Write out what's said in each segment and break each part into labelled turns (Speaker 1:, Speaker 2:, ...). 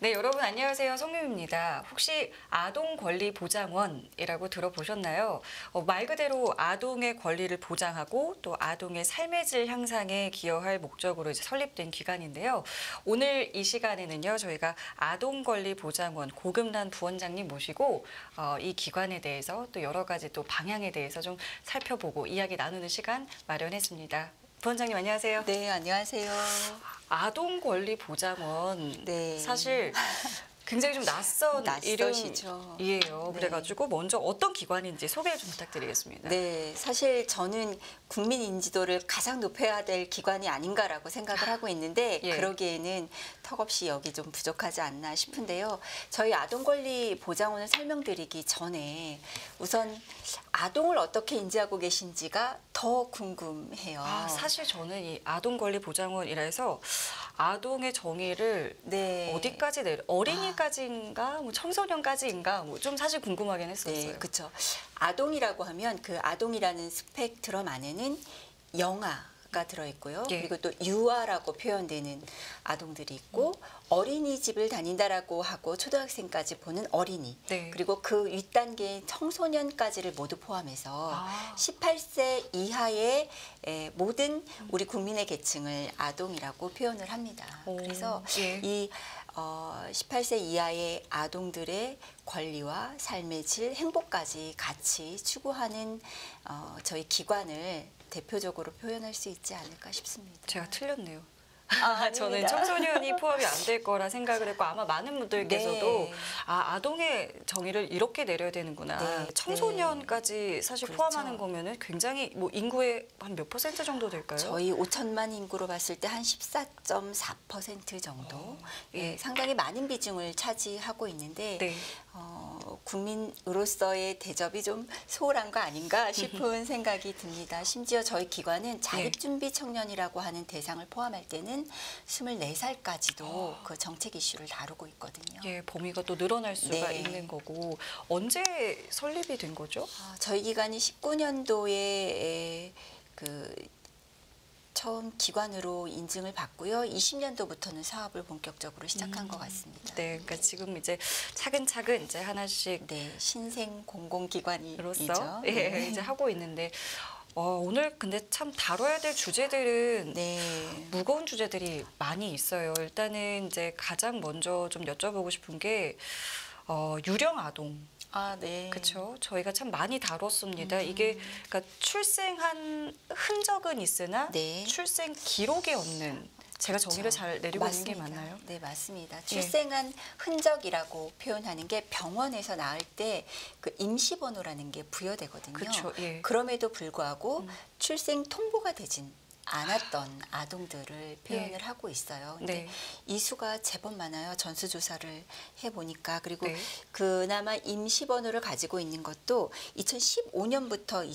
Speaker 1: 네, 여러분 안녕하세요. 송유입니다. 혹시 아동권리보장원이라고 들어보셨나요? 말 그대로 아동의 권리를 보장하고 또 아동의 삶의 질 향상에 기여할 목적으로 이제 설립된 기관인데요. 오늘 이 시간에는요, 저희가 아동권리보장원 고금란 부원장님 모시고 이 기관에 대해서 또 여러 가지 또 방향에 대해서 좀 살펴보고 이야기 나누는 시간 마련했습니다. 부원장님 안녕하세요.
Speaker 2: 네, 안녕하세요.
Speaker 1: 아동권리보장원
Speaker 2: 네.
Speaker 1: 사실 굉장히 좀 낯선
Speaker 2: 낯서시죠.
Speaker 1: 이름이에요.
Speaker 2: 네.
Speaker 1: 그래가지고 먼저 어떤 기관인지 소개 좀 부탁드리겠습니다.
Speaker 2: 네, 사실 저는 국민 인지도를 가장 높여야 될 기관이 아닌가라고 생각을 하고 있는데
Speaker 1: 예.
Speaker 2: 그러기에는 턱없이 여기 좀 부족하지 않나 싶은데요. 저희 아동권리보장원을 설명드리기 전에 우선 아동을 어떻게 인지하고 계신지가 더 궁금해요.
Speaker 1: 사실 저는 이 아동권리보장원이라 해서 아동의 정의를
Speaker 2: 네.
Speaker 1: 어디까지 어린이까지인가, 뭐 청소년까지인가, 뭐 좀 사실 궁금하긴 했었어요.
Speaker 2: 네, 그렇죠. 아동이라고 하면 그 아동이라는 스펙트럼 안에는 영아가 들어있고요.
Speaker 1: 예.
Speaker 2: 그리고 또 유아라고 표현되는 아동들이 있고 어린이집을 다닌다라고 하고 초등학생까지 보는 어린이.
Speaker 1: 네.
Speaker 2: 그리고 그 윗단계의 청소년까지를 모두 포함해서 18세 이하의 모든 우리 국민의 계층을 아동이라고 표현을 합니다. 그래서
Speaker 1: 예.
Speaker 2: 이 18세 이하의 아동들의 권리와 삶의 질, 행복까지 같이 추구하는 저희 기관을 대표적으로 표현할 수 있지 않을까 싶습니다.
Speaker 1: 제가 틀렸네요.
Speaker 2: 아닙니다.
Speaker 1: 저는 청소년이 포함이 안 될 거라 생각을 했고 아마 많은 분들께서도
Speaker 2: 네.
Speaker 1: 아동의 정의를 이렇게 내려야 되는구나.
Speaker 2: 네.
Speaker 1: 청소년까지 사실
Speaker 2: 그렇죠.
Speaker 1: 포함하는 거면은 굉장히 뭐 인구의 한 몇 퍼센트 정도 될까요?
Speaker 2: 저희 5천만 인구로 봤을 때 한 14.4% 정도
Speaker 1: 예.
Speaker 2: 상당히 많은 비중을 차지하고 있는데
Speaker 1: 네.
Speaker 2: 국민으로서의 대접이 좀 소홀한 거 아닌가 싶은 생각이 듭니다. 심지어 저희 기관은 자립준비 청년이라고 하는 대상을 포함할 때는 24살까지도 그 정책 이슈를 다루고 있거든요.
Speaker 1: 예, 범위가 또 늘어날 수가
Speaker 2: 네.
Speaker 1: 있는 거고 언제 설립이 된 거죠?
Speaker 2: 저희 기관이 19년도에 처음 기관으로 인증을 받고요. 20년도부터는 사업을 본격적으로 시작한 것 같습니다.
Speaker 1: 네, 그러니까 지금 이제 차근차근 이제 하나씩
Speaker 2: 네, 신생 공공기관이죠.
Speaker 1: 로서
Speaker 2: 네.
Speaker 1: 이제 하고 있는데 오늘 근데 참 다뤄야 될 주제들은
Speaker 2: 네.
Speaker 1: 무거운 주제들이 많이 있어요. 일단은 이제 가장 먼저 좀 여쭤보고 싶은 게 유령 아동.
Speaker 2: 네.
Speaker 1: 그렇죠. 저희가 참 많이 다뤘습니다. 이게 그러니까 출생한 흔적은 있으나
Speaker 2: 네.
Speaker 1: 출생 기록이 없는. 제가 정의를 잘 내리고 있는 게
Speaker 2: 맞습니다.
Speaker 1: 맞나요?
Speaker 2: 네, 맞습니다. 출생한 흔적이라고 표현하는 게 병원에서 낳을 때 그 임시번호라는 게 부여되거든요.
Speaker 1: 그렇죠. 예.
Speaker 2: 그럼에도 불구하고 출생 통보가 되진 않았던 아동들을 표현을 하고 있어요. 근데
Speaker 1: 네.
Speaker 2: 이 수가 제법 많아요. 전수조사를 해보니까. 그리고
Speaker 1: 네.
Speaker 2: 그나마 임시번호를 가지고 있는 것도 2015년부터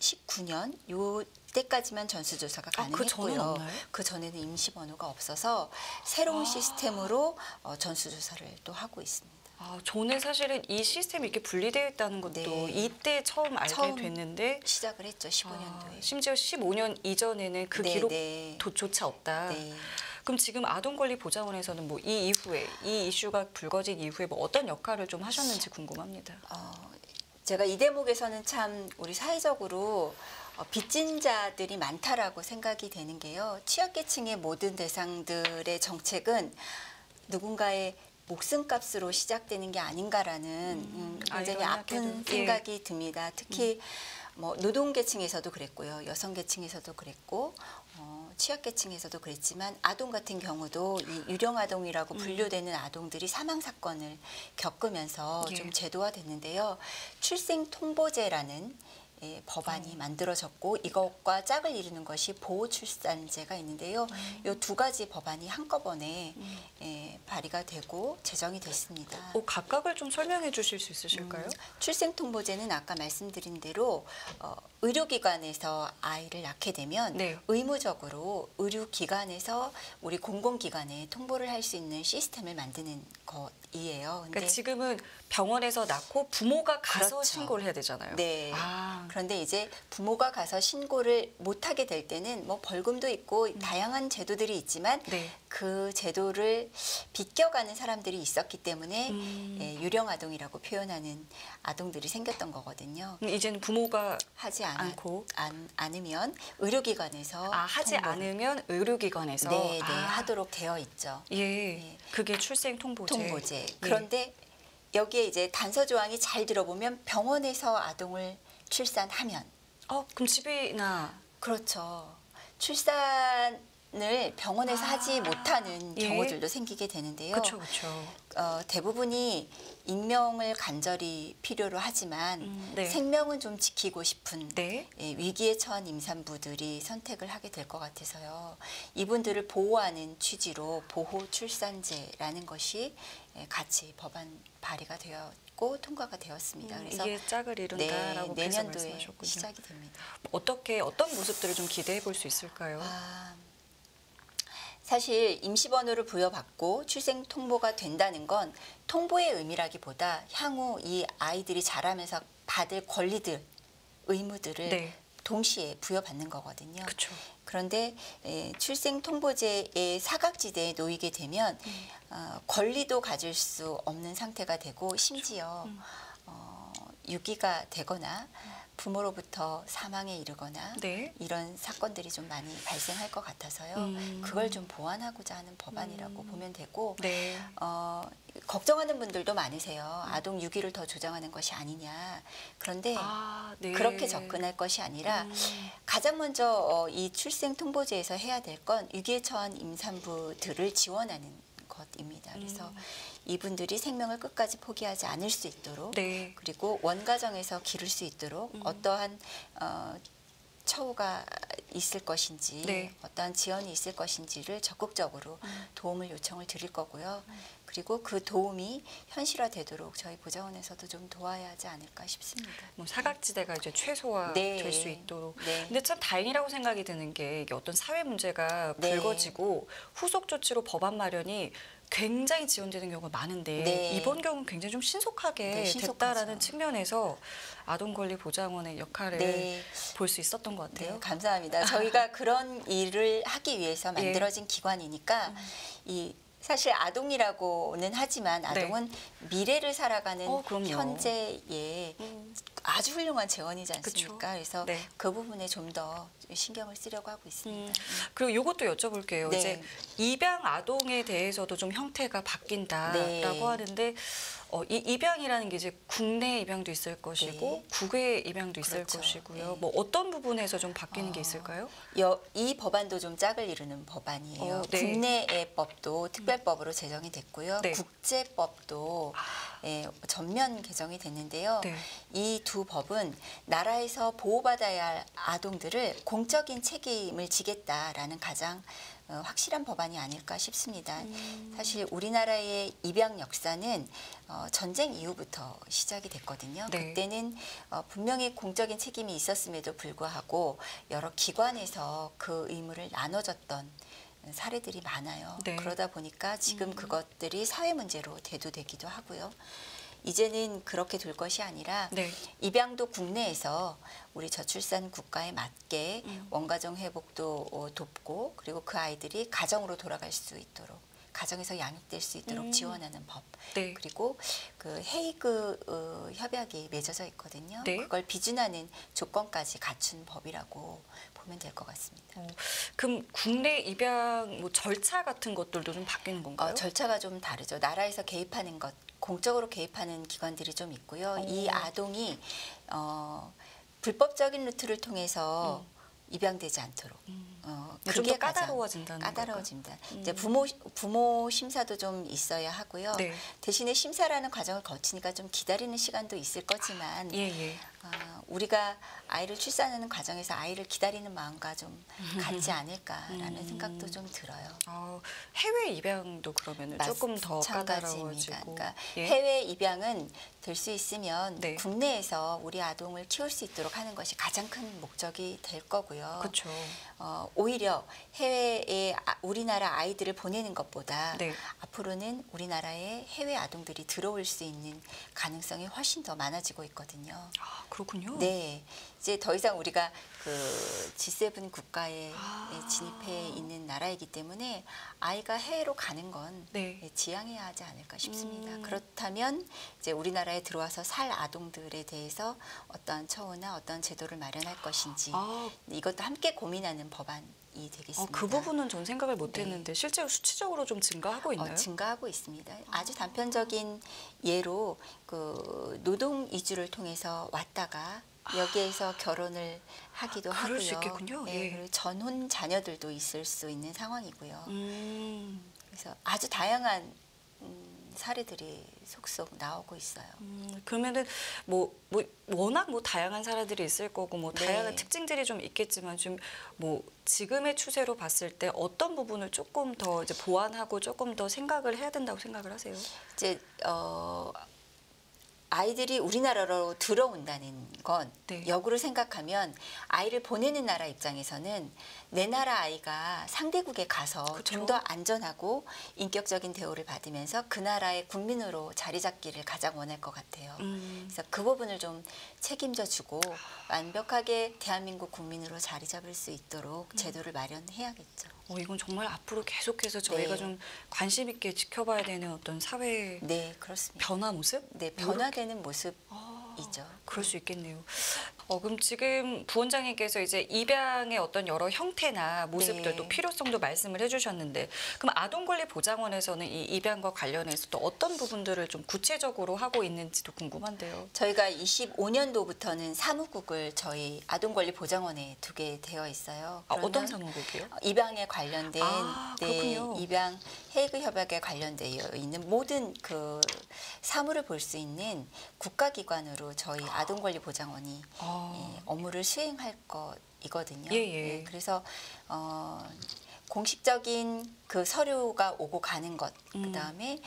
Speaker 2: 2019년 요 때까지만 전수조사가
Speaker 1: 그 전은
Speaker 2: 가능했고요.
Speaker 1: 없나요?
Speaker 2: 그 전에는 임시번호가 없어서 새로운 시스템으로 전수조사를 또 하고 있습니다.
Speaker 1: 저는 사실은 이 시스템이 이렇게 분리되어 있다는 것도
Speaker 2: 네.
Speaker 1: 이때 처음 알게 됐는데
Speaker 2: 시작을 했죠. 15년도에.
Speaker 1: 심지어 15년 이전에는 그
Speaker 2: 네,
Speaker 1: 기록조차 없다.
Speaker 2: 네.
Speaker 1: 그럼 지금 아동권리보장원에서는 뭐 이 이후에 이 이슈가 불거진 이후에 뭐 어떤 역할을 좀 하셨는지 궁금합니다.
Speaker 2: 제가 이 대목에서는 참 우리 사회적으로 빚진 자들이 많다라고 생각이 되는 게요. 취약계층의 모든 대상들의 정책은 누군가의 목숨값으로 시작되는 게 아닌가라는 굉장히 아픈 생각이 듭니다. 특히 뭐 노동계층에서도 그랬고요. 여성계층에서도 그랬고 취약계층에서도 그랬지만 아동 같은 경우도 이 유령아동이라고 분류되는 아동들이 사망사건을 겪으면서 좀 제도화됐는데요. 출생통보제라는 법안이 만들어졌고 이것과 짝을 이루는 것이 보호출산제가 있는데요. 이 두 가지 법안이 한꺼번에 발의가 되고 제정이 됐습니다.
Speaker 1: 각각을 좀 설명해 주실 수 있으실까요?
Speaker 2: 출생통보제는 아까 말씀드린 대로 의료기관에서 아이를 낳게 되면
Speaker 1: 네.
Speaker 2: 의무적으로 의료기관에서 우리 공공기관에 통보를 할 수 있는 시스템을 만드는 것이에요.
Speaker 1: 그러니까 지금은 병원에서 낳고 부모가 가서
Speaker 2: 그렇죠.
Speaker 1: 신고를 해야 되잖아요.
Speaker 2: 네. 그런데 이제 부모가 가서 신고를 못하게 될 때는 뭐 벌금도 있고 다양한 제도들이 있지만
Speaker 1: 네.
Speaker 2: 그 제도를 비껴가는 사람들이 있었기 때문에 유령 아동이라고 표현하는 아동들이 생겼던 거거든요.
Speaker 1: 이제는 부모가
Speaker 2: 하지
Speaker 1: 않고
Speaker 2: 않으면 의료기관에서
Speaker 1: 하지 않으면 의료기관에서
Speaker 2: 네, 하도록 되어 있죠.
Speaker 1: 예, 그게 출생 통보제.
Speaker 2: 통보제. 그런데 여기에 이제 단서 조항이 잘 들어보면 병원에서 아동을 출산하면
Speaker 1: 그럼 집이나
Speaker 2: 그렇죠. 출산을 병원에서 하지 못하는 경우들도 생기게 되는데요.
Speaker 1: 그렇죠, 그렇죠.
Speaker 2: 대부분이 익명을 간절히 필요로 하지만
Speaker 1: 네.
Speaker 2: 생명은 좀 지키고 싶은
Speaker 1: 네.
Speaker 2: 위기에 처한 임산부들이 선택을 하게 될 것 같아서요. 이분들을 보호하는 취지로 보호 출산제라는 것이 같이 법안 발의가 되었고 통과가 되었습니다. 그래서
Speaker 1: 이게 짝을 이룬다라고
Speaker 2: 내년도에
Speaker 1: 말씀하셨군요.
Speaker 2: 시작이 됩니다.
Speaker 1: 어떤 모습들을 좀 기대해 볼 수 있을까요?
Speaker 2: 사실 임시번호를 부여받고 출생 통보가 된다는 건 통보의 의미라기보다 향후 이 아이들이 자라면서 받을 권리들, 의무들을
Speaker 1: 네.
Speaker 2: 동시에 부여받는 거거든요.
Speaker 1: 그렇죠.
Speaker 2: 그런데 출생 통보제의 사각지대에 놓이게 되면 권리도 가질 수 없는 상태가 되고 심지어 유기가 되거나 부모로부터 사망에 이르거나
Speaker 1: 네.
Speaker 2: 이런 사건들이 좀 많이 발생할 것 같아서요. 그걸 좀 보완하고자 하는 법안이라고 보면 되고
Speaker 1: 네.
Speaker 2: 걱정하는 분들도 많으세요. 아동 유기를 더 조장하는 것이 아니냐. 그런데
Speaker 1: 네.
Speaker 2: 그렇게 접근할 것이 아니라 가장 먼저 이 출생 통보제에서 해야 될 건 위기에 처한 임산부들을 지원하는 것입니다. 그래서 이분들이 생명을 끝까지 포기하지 않을 수 있도록
Speaker 1: 네.
Speaker 2: 그리고 원가정에서 기를 수 있도록 어떠한 처우가 있을 것인지
Speaker 1: 네.
Speaker 2: 어떠한 지원이 있을 것인지를 적극적으로 도움을 요청을 드릴 거고요. 그리고 그 도움이 현실화되도록 저희 보좌원에서도 좀 도와야 하지 않을까 싶습니다.
Speaker 1: 사각지대가 이제 최소화
Speaker 2: 네.
Speaker 1: 될 수 있도록.
Speaker 2: 네.
Speaker 1: 근데 참 다행이라고 생각이 드는 게 이게 어떤 사회 문제가
Speaker 2: 네.
Speaker 1: 불거지고 후속 조치로 법안 마련이 굉장히 지연되는 경우가 많은데
Speaker 2: 네.
Speaker 1: 이번 경우는 굉장히 좀 신속하게
Speaker 2: 네, 신속하죠.
Speaker 1: 됐다라는 측면에서 아동권리보장원의 역할을
Speaker 2: 네.
Speaker 1: 볼 수 있었던 것 같아요.
Speaker 2: 네, 감사합니다. 저희가 그런 일을 하기 위해서 만들어진 기관이니까 사실 아동이라고는 하지만 아동은 미래를 살아가는
Speaker 1: 그럼요.
Speaker 2: 현재의 아주 훌륭한 재원이지 않습니까?
Speaker 1: 그쵸.
Speaker 2: 그래서
Speaker 1: 네.
Speaker 2: 그 부분에 좀 더 신경을 쓰려고 하고 있습니다.
Speaker 1: 그리고 이것도 여쭤볼게요.
Speaker 2: 네.
Speaker 1: 이제 입양 아동에 대해서도 좀 형태가 바뀐다라고
Speaker 2: 네.
Speaker 1: 하는데 이 입양이라는 게 이제 국내 입양도 있을 것이고
Speaker 2: 네.
Speaker 1: 국외 입양도 있을
Speaker 2: 그렇죠.
Speaker 1: 것이고요.
Speaker 2: 네.
Speaker 1: 뭐 어떤 부분에서 좀 바뀌는 게 있을까요?
Speaker 2: 이 법안도 좀 짝을 이루는 법안이에요.
Speaker 1: 네.
Speaker 2: 국내의 법도 특별법으로 제정이 됐고요.
Speaker 1: 네.
Speaker 2: 국제법도 전면 개정이 됐는데요.
Speaker 1: 네.
Speaker 2: 이 두 법은 나라에서 보호받아야 할 아동들을 공적인 책임을 지겠다라는 가장 확실한 법안이 아닐까 싶습니다. 사실 우리나라의 입양 역사는 전쟁 이후부터 시작이 됐거든요.
Speaker 1: 네.
Speaker 2: 그때는 분명히 공적인 책임이 있었음에도 불구하고 여러 기관에서 그 의무를 나눠줬던 사례들이 많아요.
Speaker 1: 네.
Speaker 2: 그러다 보니까 지금 그것들이 사회 문제로 대두되기도 하고요. 이제는 그렇게 될 것이 아니라
Speaker 1: 네.
Speaker 2: 입양도 국내에서 우리 저출산 국가에 맞게 원가정 회복도 돕고 그리고 그 아이들이 가정으로 돌아갈 수 있도록 가정에서 양육될 수 있도록 지원하는 법.
Speaker 1: 네.
Speaker 2: 그리고 그 헤이그 협약이 맺어져 있거든요.
Speaker 1: 네.
Speaker 2: 그걸 비준하는 조건까지 갖춘 법이라고 보면 될 것 같습니다.
Speaker 1: 그럼 국내 입양 뭐 절차 같은 것들도 좀 바뀌는 건가요?
Speaker 2: 절차가 좀 다르죠. 나라에서 개입하는 것, 공적으로 개입하는 기관들이 좀 있고요. 이 아동이 불법적인 루트를 통해서 입양되지 않도록
Speaker 1: 좀 더 까다로워진다는
Speaker 2: 까다로워집니다. 이제 부모 심사도 좀 있어야 하고요.
Speaker 1: 네.
Speaker 2: 대신에 심사라는 과정을 거치니까 좀 기다리는 시간도 있을 거지만
Speaker 1: 예.
Speaker 2: 우리가 아이를 출산하는 과정에서 아이를 기다리는 마음과 좀 같지 않을까라는 생각도 좀 들어요.
Speaker 1: 해외 입양도 그러면 조금 더 까다로워지고.
Speaker 2: 그러니까
Speaker 1: 예?
Speaker 2: 해외 입양은 될 수 있으면
Speaker 1: 네.
Speaker 2: 국내에서 우리 아동을 키울 수 있도록 하는 것이 가장 큰 목적이 될 거고요.
Speaker 1: 그렇죠.
Speaker 2: 오히려 해외에 우리나라 아이들을 보내는 것보다
Speaker 1: 네.
Speaker 2: 앞으로는 우리나라에 해외 아동들이 들어올 수 있는 가능성이 훨씬 더 많아지고 있거든요.
Speaker 1: 그렇군요.
Speaker 2: 네, 이제 더 이상 우리가 그 G7 국가에 진입해 있는 나라이기 때문에 아이가 해외로 가는 건
Speaker 1: 네.
Speaker 2: 지양해야 하지 않을까 싶습니다. 그렇다면 이제 우리나라에 들어와서 살 아동들에 대해서 어떠한 처우나 어떤 제도를 마련할 것인지
Speaker 1: 아,
Speaker 2: 이것도 함께 고민하는 법안이 되겠습니다.
Speaker 1: 그 부분은 전 생각을 못
Speaker 2: 네.
Speaker 1: 했는데 실제로 수치적으로 좀 증가하고 있나요?
Speaker 2: 증가하고 있습니다. 아주 단편적인 예로 그 노동 이주를 통해서 왔다가 여기에서 결혼을 하기도
Speaker 1: 그럴
Speaker 2: 하고요.
Speaker 1: 수 있겠군요.
Speaker 2: 예,
Speaker 1: 예.
Speaker 2: 그리고 전혼 자녀들도 있을 수 있는 상황이고요. 그래서 아주 다양한 사례들이 속속 나오고 있어요.
Speaker 1: 그러면은 워낙 다양한 사람들이 있을 거고
Speaker 2: 네.
Speaker 1: 다양한 특징들이 좀 있겠지만 좀 지금의 추세로 봤을 때 어떤 부분을 조금 더 이제 보완하고 조금 더 생각을 해야 된다고 생각을 하세요?
Speaker 2: 이제 아이들이 우리나라로 들어온다는 건
Speaker 1: 네.
Speaker 2: 역으로 생각하면 아이를 보내는 나라 입장에서는 내 나라 아이가 상대국에 가서
Speaker 1: 그쵸.
Speaker 2: 좀 더 안전하고 인격적인 대우를 받으면서 그 나라의 국민으로 자리 잡기를 가장 원할 것 같아요. 그래서 그 부분을 좀 책임져 주고 완벽하게 대한민국 국민으로 자리 잡을 수 있도록 제도를 마련해야겠죠.
Speaker 1: 이건 정말 앞으로 계속해서 저희가
Speaker 2: 네.
Speaker 1: 좀 관심 있게 지켜봐야 되는 어떤 사회
Speaker 2: 네, 그렇습니다.
Speaker 1: 변화 모습?
Speaker 2: 네, 변화되는 모습이죠.
Speaker 1: 그럴 수 있겠네요. 그럼 지금 부원장님께서 이제 입양의 어떤 여러 형태나 모습들도
Speaker 2: 네.
Speaker 1: 필요성도 말씀을 해주셨는데, 그럼 아동권리보장원에서는 이 입양과 관련해서 또 어떤 부분들을 좀 구체적으로 하고 있는지도 궁금한데요.
Speaker 2: 저희가 25년도부터는 사무국을 저희 아동권리보장원에 두게 되어 있어요.
Speaker 1: 어떤
Speaker 2: 그러면
Speaker 1: 사무국이요?
Speaker 2: 입양에 관련된
Speaker 1: 그렇군요.
Speaker 2: 입양 헤이그 협약에 관련되어 있는 모든 그 사무를 볼 수 있는 국가기관으로 저희 아동권리보장원이 업무를 수행할 것이거든요.
Speaker 1: 예.
Speaker 2: 네, 그래서 공식적인 그 서류가 오고 가는 것, 그다음에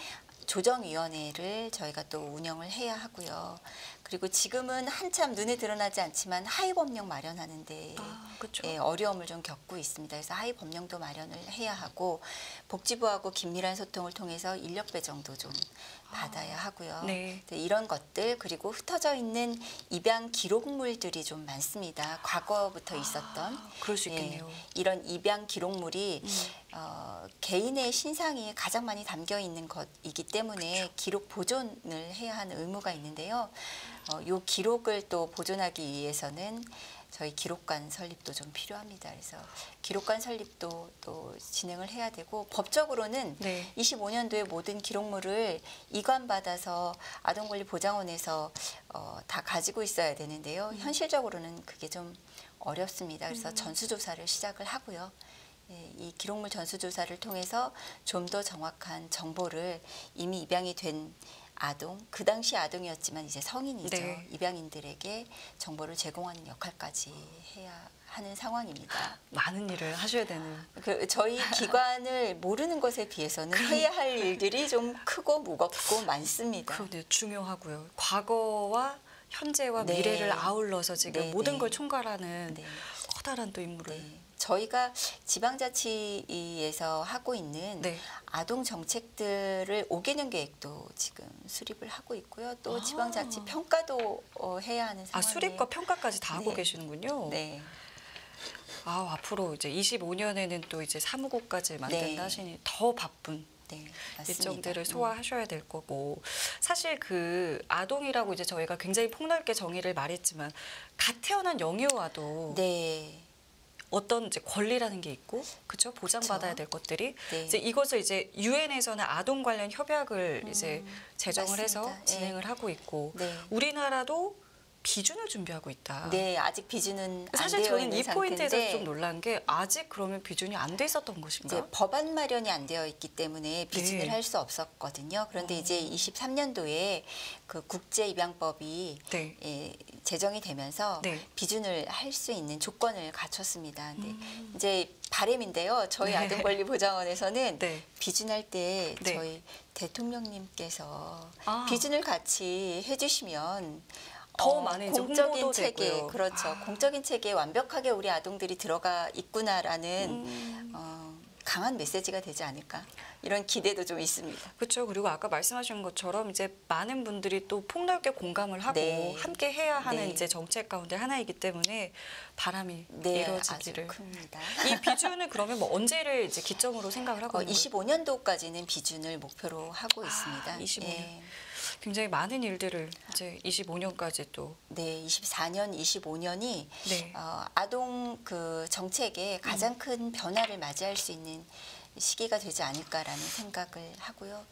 Speaker 2: 조정위원회를 저희가 또 운영을 해야 하고요. 그리고 지금은 한참 눈에 드러나지 않지만 하위 법령 마련하는데
Speaker 1: 그렇죠.
Speaker 2: 어려움을 좀 겪고 있습니다. 그래서 하위 법령도 마련을 해야 하고 복지부하고 긴밀한 소통을 통해서 인력 배정도 좀 받아야 하고요.
Speaker 1: 네.
Speaker 2: 이런 것들 그리고 흩어져 있는 입양 기록물들이 좀 많습니다. 과거부터 있었던
Speaker 1: 그럴 수 있겠네요.
Speaker 2: 이런 입양 기록물이 개인의 신상이 가장 많이 담겨 있는 것이기 때문에 기록 보존을 해야 하는 의무가 있는데요. 이 기록을 또 보존하기 위해서는 저희 기록관 설립도 좀 필요합니다. 그래서 기록관 설립도 또 진행을 해야 되고 법적으로는
Speaker 1: 네.
Speaker 2: 25년도에 모든 기록물을 이관받아서 아동권리보장원에서 다 가지고 있어야 되는데요. 현실적으로는 그게 좀 어렵습니다. 그래서 전수조사를 시작을 하고요. 이 기록물 전수조사를 통해서 좀 더 정확한 정보를 이미 입양이 된 아동, 그 당시 아동이었지만 이제 성인이죠.
Speaker 1: 네.
Speaker 2: 입양인들에게 정보를 제공하는 역할까지 해야 하는 상황입니다.
Speaker 1: 많은 일을 하셔야 되는.
Speaker 2: 저희 기관을 모르는 것에 비해서는 해야 할 일들이 좀 크고 무겁고 많습니다.
Speaker 1: 그런데 중요하고요. 과거와 현재와
Speaker 2: 네.
Speaker 1: 미래를 아울러서 지금
Speaker 2: 네,
Speaker 1: 모든
Speaker 2: 네.
Speaker 1: 걸 총괄하는
Speaker 2: 네.
Speaker 1: 커다란 또 임무를.
Speaker 2: 네. 저희가 지방자치에서 하고 있는
Speaker 1: 네.
Speaker 2: 아동 정책들을 5개년 계획도 지금 수립을 하고 있고요. 또 지방자치 평가도 해야 하는 상황이에요.
Speaker 1: 수립과 평가까지 다 하고
Speaker 2: 네.
Speaker 1: 계시는군요.
Speaker 2: 네.
Speaker 1: 앞으로 이제 25년에는 또 이제 사무국까지 만든다
Speaker 2: 네.
Speaker 1: 하시니 더 바쁜
Speaker 2: 네, 맞습니다.
Speaker 1: 일정들을 소화하셔야 될 거고, 사실 그 아동이라고 이제 저희가 굉장히 폭넓게 정의를 말했지만 갓 태어난 영유아도
Speaker 2: 네.
Speaker 1: 어떤 이제 권리라는 게 있고, 그렇죠? 보장받아야
Speaker 2: 그쵸.
Speaker 1: 될 것들이
Speaker 2: 네.
Speaker 1: 이제 이것을 이제 유엔에서는 아동 관련 협약을 이제 제정을 해서
Speaker 2: 맞습니다.
Speaker 1: 진행을 하고 있고,
Speaker 2: 네.
Speaker 1: 우리나라도 비준을 준비하고 있다.
Speaker 2: 네, 아직 비준은 안
Speaker 1: 사실
Speaker 2: 되어
Speaker 1: 저는
Speaker 2: 있는
Speaker 1: 이 포인트에서
Speaker 2: 상태인데
Speaker 1: 좀 놀란 게 아직 그러면 비준이 안 돼 있었던 것인가?
Speaker 2: 이제 법안 마련이 안 되어 있기 때문에 비준을
Speaker 1: 네.
Speaker 2: 할 수 없었거든요. 그런데 이제 23년도에 그 국제 입양법이
Speaker 1: 네.
Speaker 2: 제정이 되면서
Speaker 1: 네.
Speaker 2: 비준을 할 수 있는 조건을 갖췄습니다. 근데 이제 바람인데요. 저희
Speaker 1: 네.
Speaker 2: 아동권리보장원에서는
Speaker 1: 네.
Speaker 2: 비준할 때
Speaker 1: 네.
Speaker 2: 저희 대통령님께서
Speaker 1: 아.
Speaker 2: 비준을 같이 해주시면
Speaker 1: 더 많은 이제
Speaker 2: 공적인
Speaker 1: 홍보도
Speaker 2: 체계,
Speaker 1: 되고요.
Speaker 2: 그렇죠. 공적인 체계에 완벽하게 우리 아동들이 들어가 있구나라는 강한 메시지가 되지 않을까 이런 기대도 좀 있습니다.
Speaker 1: 그렇죠. 그리고 아까 말씀하신 것처럼 이제 많은 분들이 또 폭넓게 공감을 하고
Speaker 2: 네.
Speaker 1: 함께 해야 하는
Speaker 2: 네.
Speaker 1: 이제 정책 가운데 하나이기 때문에 바람이
Speaker 2: 네,
Speaker 1: 이루어지기를.
Speaker 2: 아주 큽니다.
Speaker 1: 이 비준은 그러면 뭐 언제를 이제 기점으로 생각을 하고 있는 거예요?
Speaker 2: 25년도까지는 비준을 목표로 하고 있습니다.
Speaker 1: 25년.
Speaker 2: 예.
Speaker 1: 굉장히 많은 일들을 이제 25년까지 또.
Speaker 2: 네, 24년, 25년이
Speaker 1: 네.
Speaker 2: 아동 그 정책에 가장 큰 변화를 맞이할 수 있는 시기가 되지 않을까라는 생각을 하고요.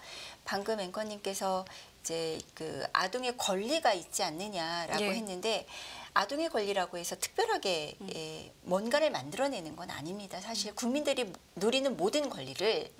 Speaker 2: 방금 앵커님께서 이제 그 아동의 권리가 있지 않느냐라고
Speaker 1: 예.
Speaker 2: 했는데 아동의 권리라고 해서 특별하게 뭔가를 만들어내는 건 아닙니다. 사실 국민들이 누리는 모든 권리를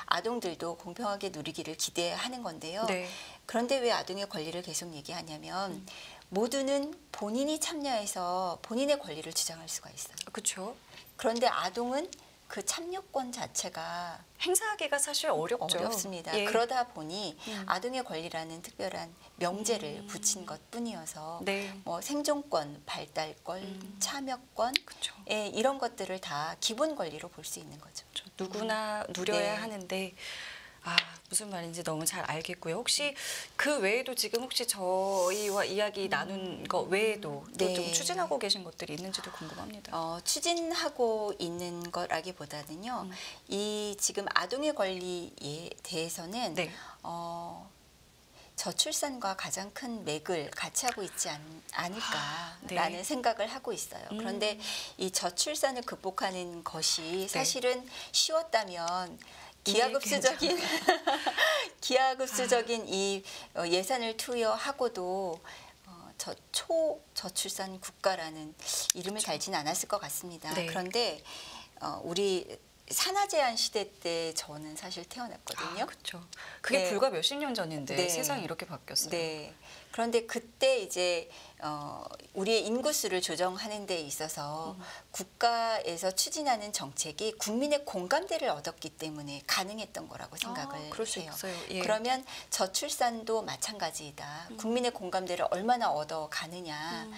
Speaker 2: 아동들도 공평하게 누리기를 기대하는 건데요.
Speaker 1: 네.
Speaker 2: 그런데 왜 아동의 권리를 계속 얘기하냐면 모두는 본인이 참여해서 본인의 권리를 주장할 수가 있어요.
Speaker 1: 그렇죠.
Speaker 2: 그런데 아동은 그 참여권 자체가
Speaker 1: 행사하기가 사실 어렵죠.
Speaker 2: 어렵습니다.
Speaker 1: 예.
Speaker 2: 그러다 보니 아동의 권리라는 특별한 명제를 붙인 것뿐이어서
Speaker 1: 네.
Speaker 2: 뭐 생존권, 발달권, 참여권
Speaker 1: 그렇죠.
Speaker 2: 예, 이런 것들을 다 기본 권리로 볼 수 있는 거죠.
Speaker 1: 누구나 누려야
Speaker 2: 네.
Speaker 1: 하는데 무슨 말인지 너무 잘 알겠고요. 혹시 그 외에도 지금 혹시 저희와 이야기 나눈 거 외에도 또 좀
Speaker 2: 네.
Speaker 1: 추진하고 계신 것들이 있는지도 궁금합니다.
Speaker 2: 추진하고 있는 거라기보다는요. 이 지금 아동의 권리에 대해서는
Speaker 1: 네.
Speaker 2: 저출산과 가장 큰 맥을 같이 하고 있지 않을까라는
Speaker 1: 네.
Speaker 2: 생각을 하고 있어요. 그런데 이 저출산을 극복하는 것이 사실은 쉬웠다면 기하급수적인 기하급수적인 이 예산을 투여하고도 초저출산 국가라는 이름을 달지는 않았을 것 같습니다.
Speaker 1: 네.
Speaker 2: 그런데 우리 산하제한 시대 때 저는 사실 태어났거든요.
Speaker 1: 그렇죠. 그게
Speaker 2: 네.
Speaker 1: 불과 몇십 년 전인데
Speaker 2: 네.
Speaker 1: 세상이 이렇게 바뀌었어요.
Speaker 2: 네. 그런데 그때 이제 우리의 인구수를 조정하는 데 있어서 국가에서 추진하는 정책이 국민의 공감대를 얻었기 때문에 가능했던 거라고 생각을
Speaker 1: 그럴 수
Speaker 2: 해요.
Speaker 1: 있어요. 예.
Speaker 2: 그러면 저출산도 마찬가지이다. 국민의 공감대를 얼마나 얻어 가느냐.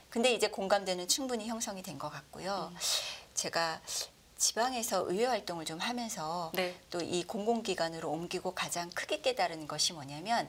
Speaker 2: 근데 이제 공감대는 충분히 형성이 된 것 같고요. 제가 지방에서 의회 활동을 좀 하면서
Speaker 1: 네.
Speaker 2: 또 이 공공기관으로 옮기고 가장 크게 깨달은 것이 뭐냐면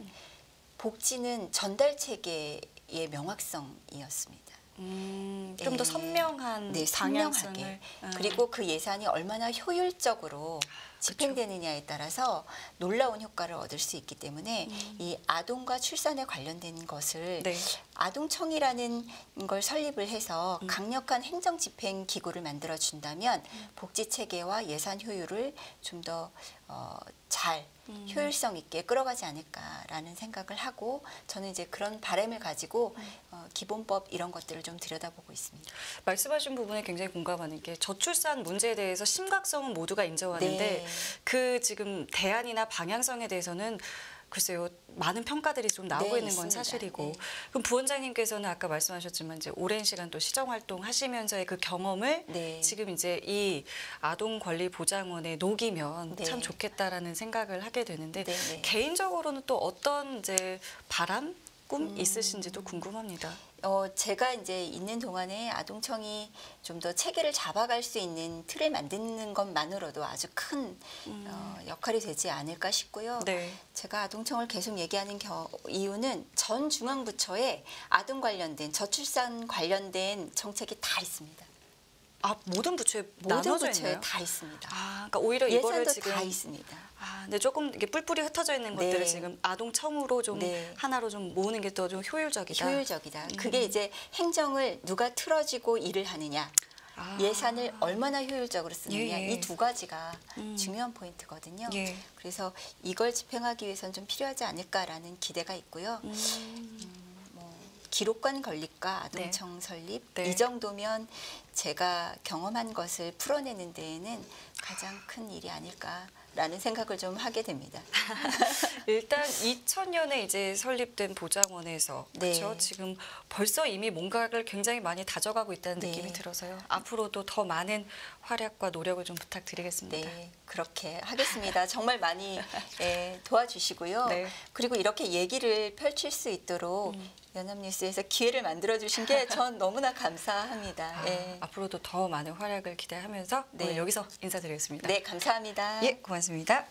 Speaker 2: 복지는 전달 체계의 명확성이었습니다.
Speaker 1: 좀 더 선명한
Speaker 2: 네,
Speaker 1: 방향성을.
Speaker 2: 선명하게. 그리고 그 예산이 얼마나 효율적으로 집행되느냐에 따라서 놀라운 효과를 얻을 수 있기 때문에 이 아동과 출산에 관련된 것을
Speaker 1: 네.
Speaker 2: 아동청이라는 걸 설립을 해서 강력한 행정 집행 기구를 만들어 준다면 복지 체계와 예산 효율을 좀 더 잘 효율성 있게 끌어가지 않을까라는 생각을 하고 저는 이제 그런 바람을 가지고 기본법 이런 것들을 좀 들여다보고 있습니다.
Speaker 1: 말씀하신 부분에 굉장히 공감하는 게 저출산 문제에 대해서 심각성은 모두가 인정하는데
Speaker 2: 네.
Speaker 1: 그 지금 대안이나 방향성에 대해서는 글쎄요, 많은 평가들이 좀 나오고
Speaker 2: 네,
Speaker 1: 있는 건
Speaker 2: 있습니다.
Speaker 1: 사실이고.
Speaker 2: 네.
Speaker 1: 그럼 부원장님께서는 아까 말씀하셨지만 이제 오랜 시간 또 시정 활동 하시면서의 그 경험을
Speaker 2: 네.
Speaker 1: 지금 이제 이 아동 권리 보장원에 녹이면
Speaker 2: 네.
Speaker 1: 참 좋겠다라는 생각을 하게 되는데
Speaker 2: 네, 네.
Speaker 1: 개인적으로는 또 어떤 이제 바람, 꿈 있으신지도 궁금합니다.
Speaker 2: 제가 이제 있는 동안에 아동청이 좀 더 체계를 잡아갈 수 있는 틀을 만드는 것만으로도 아주 큰 역할이 되지 않을까 싶고요.
Speaker 1: 네.
Speaker 2: 제가 아동청을 계속 얘기하는 이유는 전 중앙부처에 아동 관련된 저출산 관련된 정책이 다 있습니다.
Speaker 1: 모든 부처에
Speaker 2: 모든
Speaker 1: 나눠져
Speaker 2: 부처에
Speaker 1: 있나요?
Speaker 2: 다 있습니다.
Speaker 1: 그러니까 오히려 이거를
Speaker 2: 예산도
Speaker 1: 지금
Speaker 2: 다 있습니다.
Speaker 1: 근데 조금 이게 뿔뿔이 흩어져 있는
Speaker 2: 네.
Speaker 1: 것들을 지금 아동청으로 좀
Speaker 2: 네.
Speaker 1: 하나로 좀 모으는 게 더 좀 효율적이다.
Speaker 2: 효율적이다. 그게 이제 행정을 누가 틀어지고 일을 하느냐. 예산을 얼마나 효율적으로 쓰느냐
Speaker 1: 예.
Speaker 2: 이 두 가지가 중요한 포인트거든요.
Speaker 1: 예.
Speaker 2: 그래서 이걸 집행하기 위해서는 좀 필요하지 않을까라는 기대가 있고요. 기록관 건립과 아동청 설립
Speaker 1: 네.
Speaker 2: 이 정도면 제가 경험한 것을 풀어내는 데에는 가장 큰 일이 아닐까라는 생각을 좀 하게 됩니다.
Speaker 1: 일단 2000년에 이제 설립된 보장원에서
Speaker 2: 네.
Speaker 1: 그렇죠. 지금 벌써 이미 뭔가를 굉장히 많이 다져가고 있다는
Speaker 2: 네.
Speaker 1: 느낌이 들어서요. 앞으로도 더 많은 활약과 노력을 좀 부탁드리겠습니다.
Speaker 2: 네, 그렇게 하겠습니다. 정말 많이 도와주시고요.
Speaker 1: 네.
Speaker 2: 그리고 이렇게 얘기를 펼칠 수 있도록 연합뉴스에서 기회를 만들어 주신 게 전 너무나 감사합니다. 예.
Speaker 1: 앞으로도 더 많은 활약을 기대하면서
Speaker 2: 네.
Speaker 1: 오늘 여기서 인사드리겠습니다.
Speaker 2: 네, 감사합니다.
Speaker 1: 예, 고맙습니다.